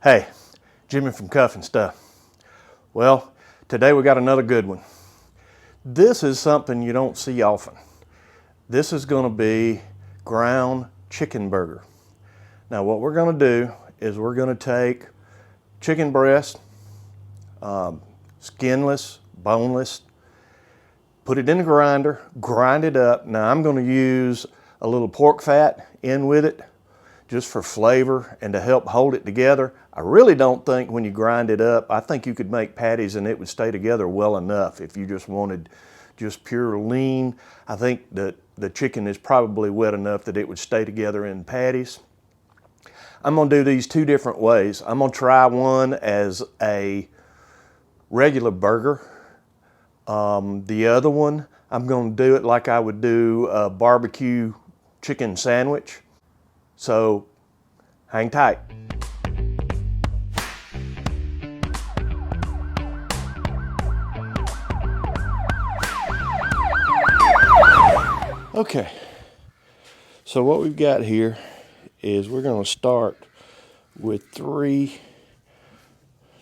Hey, Jimmy from Cuff and Stuff. Well, today we got another good one. This is something you don't see often. This is going to be ground chicken burger. Now what we're going to do is we're going to take chicken breast, skinless, boneless, put it in the grinder, grind it up. Now I'm going to use a little pork fat in with it just for flavor and to help hold it together. I really don't think when you grind it up, I think you could make patties and it would stay together well enough if you just wanted just pure lean. I think that the chicken is probably wet enough that it would stay together in patties. I'm gonna do these two different ways. I'm gonna try one as a regular burger. The other one, I'm gonna do it like I would do a barbecue chicken sandwich. So hang tight. Okay, so what we've got here is we're going to start with 3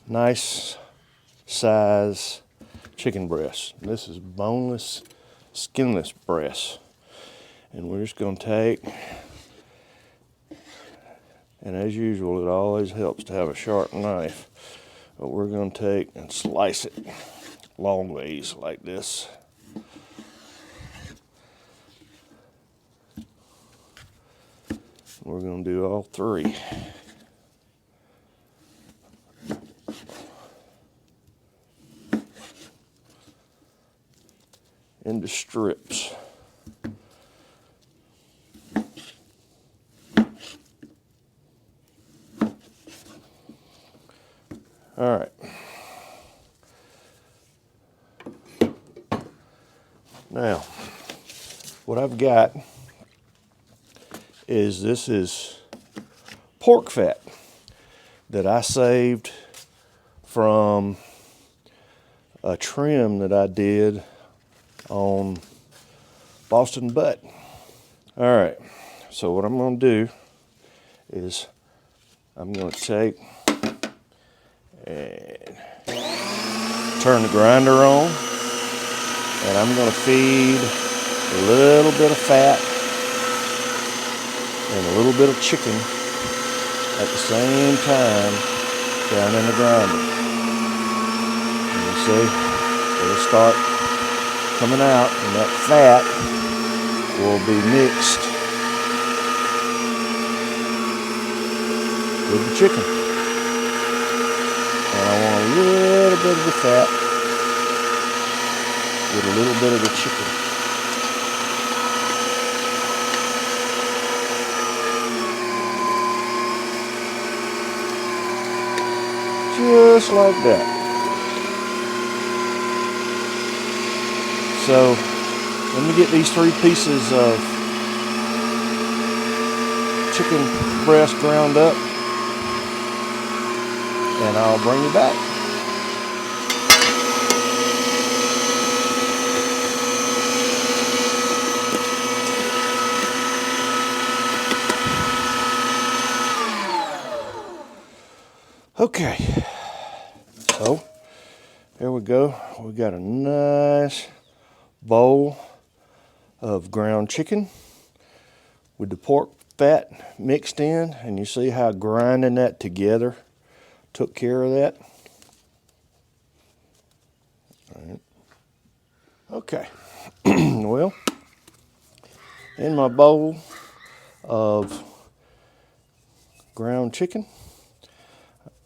nice size chicken breasts. This is boneless, skinless breasts. And we're just going to take, and as usual, it always helps to have a sharp knife, but we're going to take and slice it long ways like this. We're going to do all 3. Into strips. All right. Now, what I've got is this is pork fat that I saved from a trim that I did on Boston butt. All right, so what I'm going to do is I'm going to take and turn the grinder on, and I'm going to feed a little bit of fat and a little bit of chicken at the same time down in the grinder. And you see, it'll start coming out, and that fat will be mixed with the chicken. And I want a little bit of the fat with a little bit of the chicken. Just like that. So let me get these 3 pieces of chicken breast ground up, and I'll bring you back. Okay, so here we go. We got a nice bowl of ground chicken with the pork fat mixed in, and you see how grinding that together took care of that. All right. Okay, well, in my bowl of ground chicken,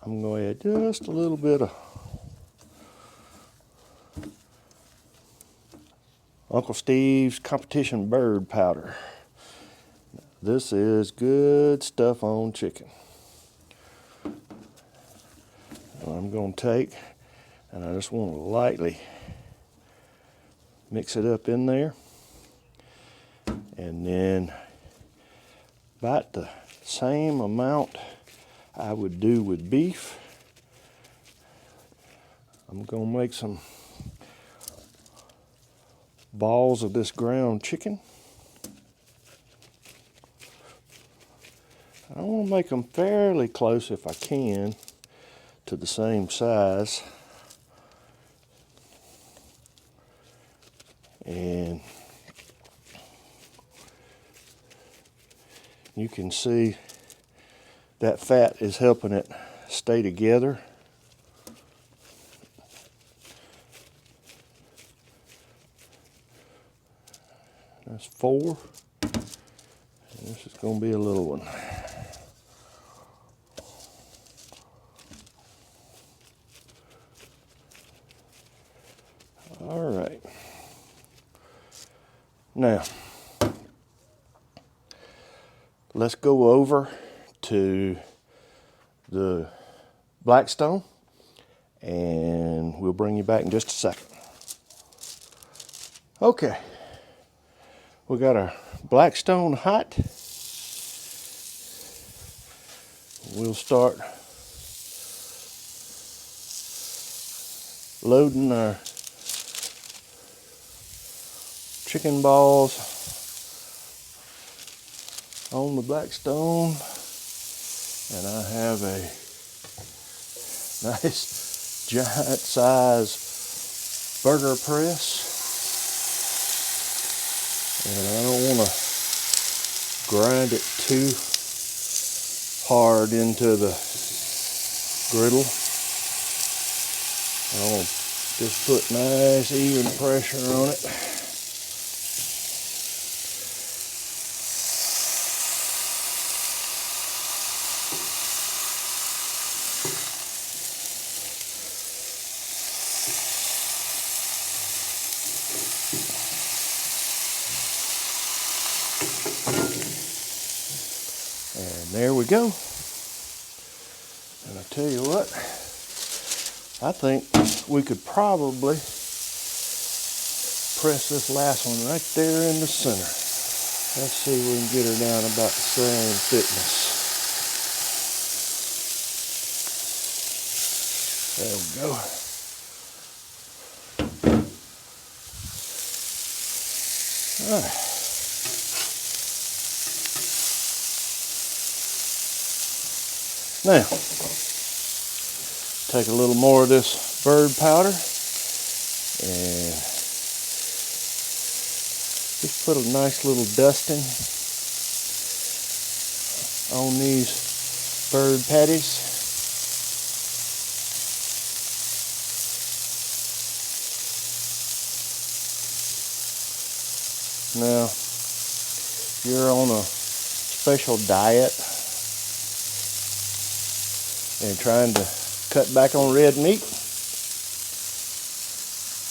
I'm going to add just a little bit of Uncle Steve's Competition Bird Powder. This is good stuff on chicken. I'm going to take, and I just want to lightly mix it up in there. And then about the same amount I would do with beef, I'm going to make some balls of this ground chicken. I want to make them fairly close if I can to the same size. And you can see that fat is helping it stay together. That's 4. And this is going to be a little one. All right. Now, let's go over to the Blackstone, and we'll bring you back in just a second. Okay, we got our Blackstone hot. We'll start loading our chicken balls on the Blackstone, and I have a nice giant size burger press, and I don't want to grind it too hard into the griddle. I'll just put nice even pressure on it. And there we go. And I tell you what, I think we could probably press this last one right there in the center. Let's see if we can get her down about the same thickness. There we go. All right. Now, take a little more of this bird powder and just put a nice little dusting on these bird patties. Now, you're on a special diet and trying to cut back on red meat.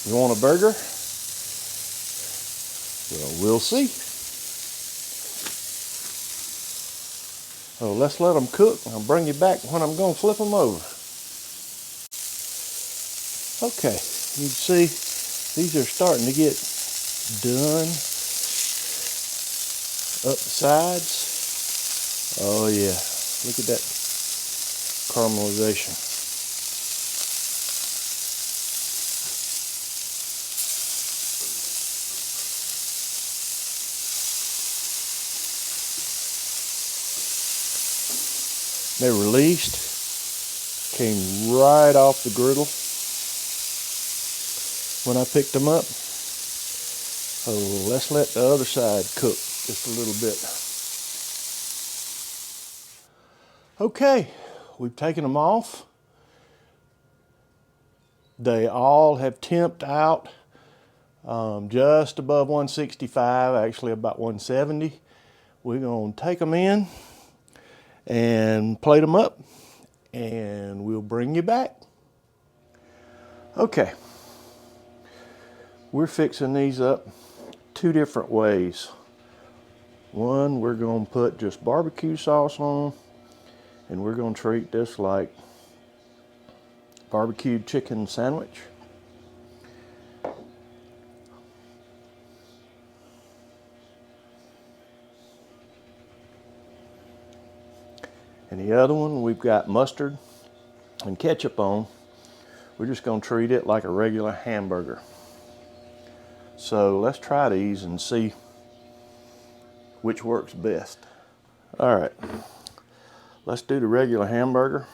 You want a burger? Well, we'll see. So let's let them cook. I'll bring you back when I'm going to flip them over. Okay, you can see these are starting to get done up the sides. Oh yeah, look at that caramelization. They're released, came right off the griddle when I picked them up. So let's let the other side cook just a little bit. Okay, we've taken them off. They all have temped out just above 165, actually about 170. We're going to take them in and plate them up, and we'll bring you back. Okay, we're fixing these up 2 different ways. One, we're going to put just barbecue sauce on, and we're going to treat this like barbecued chicken sandwich. And the other one, we've got mustard and ketchup on. We're just going to treat it like a regular hamburger. So let's try these and see which works best. All right, Let's do the regular hamburger.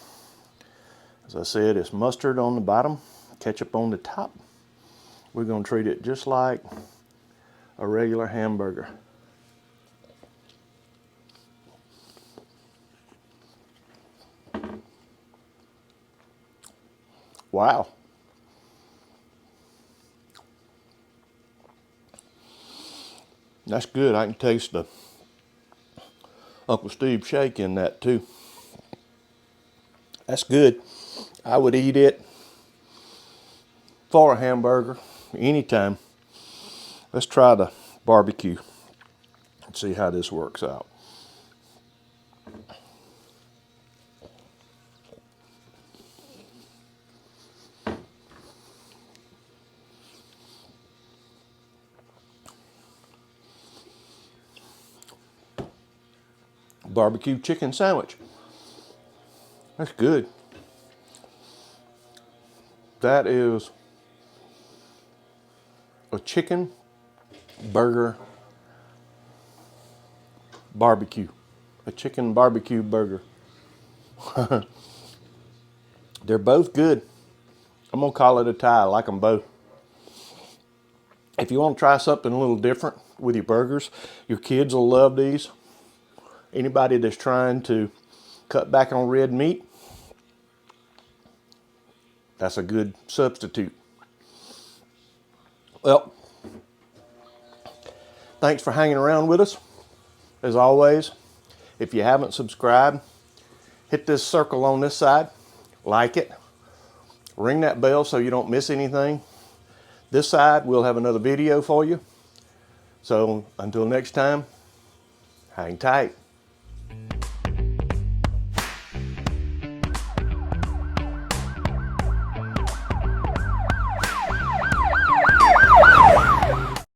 As I said, it's mustard on the bottom, ketchup on the top. We're going to treat it just like a regular hamburger. Wow. That's good. I can taste the Uncle Steve shake in that too. That's good. I would eat it for a hamburger anytime. Let's try the barbecue and see how this works out. Barbecue chicken sandwich. That's good. That is a chicken burger barbecue. A chicken barbecue burger. They're both good. I'm gonna call it a tie. I like them both. If you want to try something a little different with your burgers, your kids will love these. Anybody that's trying to cut back on red meat, that's a good substitute. Well, thanks for hanging around with us. As always, if you haven't subscribed, hit this circle on this side, like it, ring that bell so you don't miss anything. This side, we'll have another video for you. So until next time, hang tight.